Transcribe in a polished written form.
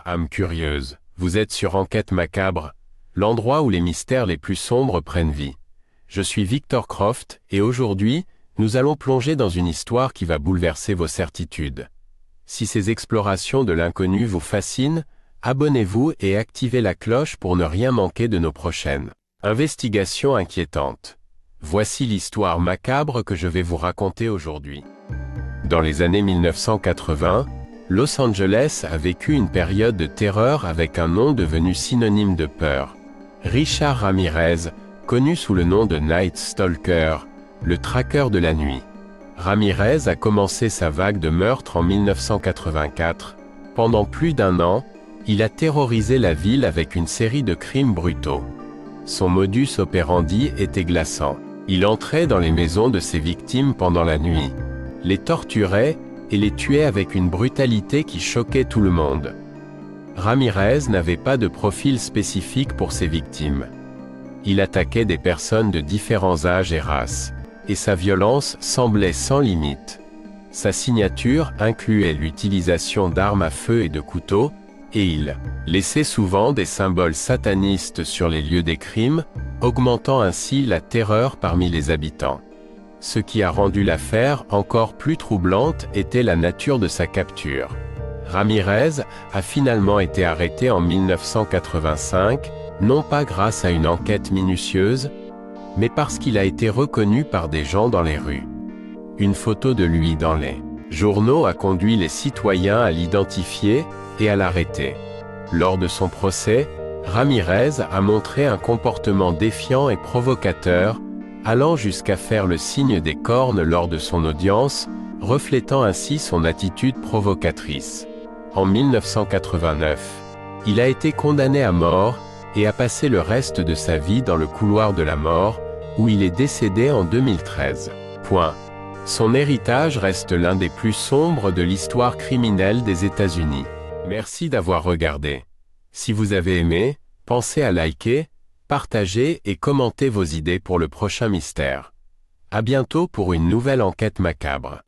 âme curieuse, vous êtes sur Enquête macabre, l'endroit où les mystères les plus sombres prennent vie. Je suis Victor Croft et aujourd'hui, nous allons plonger dans une histoire qui va bouleverser vos certitudes. Si ces explorations de l'inconnu vous fascinent, abonnez-vous et activez la cloche pour ne rien manquer de nos prochaines investigations inquiétantes. Voici l'histoire macabre que je vais vous raconter aujourd'hui. Dans les années 1980, Los Angeles a vécu une période de terreur avec un nom devenu synonyme de peur. Richard Ramirez, connu sous le nom de Night Stalker, le traqueur de la nuit. Ramirez a commencé sa vague de meurtres en 1984. Pendant plus d'un an, il a terrorisé la ville avec une série de crimes brutaux. Son modus operandi était glaçant. Il entrait dans les maisons de ses victimes pendant la nuit, les torturait et les tuait avec une brutalité qui choquait tout le monde. Ramirez n'avait pas de profil spécifique pour ses victimes. Il attaquait des personnes de différents âges et races, et sa violence semblait sans limite. Sa signature incluait l'utilisation d'armes à feu et de couteaux, et il laissait souvent des symboles satanistes sur les lieux des crimes, augmentant ainsi la terreur parmi les habitants. Ce qui a rendu l'affaire encore plus troublante était la nature de sa capture. Ramirez a finalement été arrêté en 1985, non pas grâce à une enquête minutieuse, mais parce qu'il a été reconnu par des gens dans les rues. Une photo de lui dans les journaux a conduit les citoyens à l'identifier et à l'arrêter. Lors de son procès, Ramirez a montré un comportement défiant et provocateur, allant jusqu'à faire le signe des cornes lors de son audience, reflétant ainsi son attitude provocatrice. En 1989, il a été condamné à mort et a passé le reste de sa vie dans le couloir de la mort, où il est décédé en 2013. Son héritage reste l'un des plus sombres de l'histoire criminelle des États-Unis. Merci d'avoir regardé. Si vous avez aimé, pensez à liker, partager et commenter vos idées pour le prochain mystère. À bientôt pour une nouvelle enquête macabre.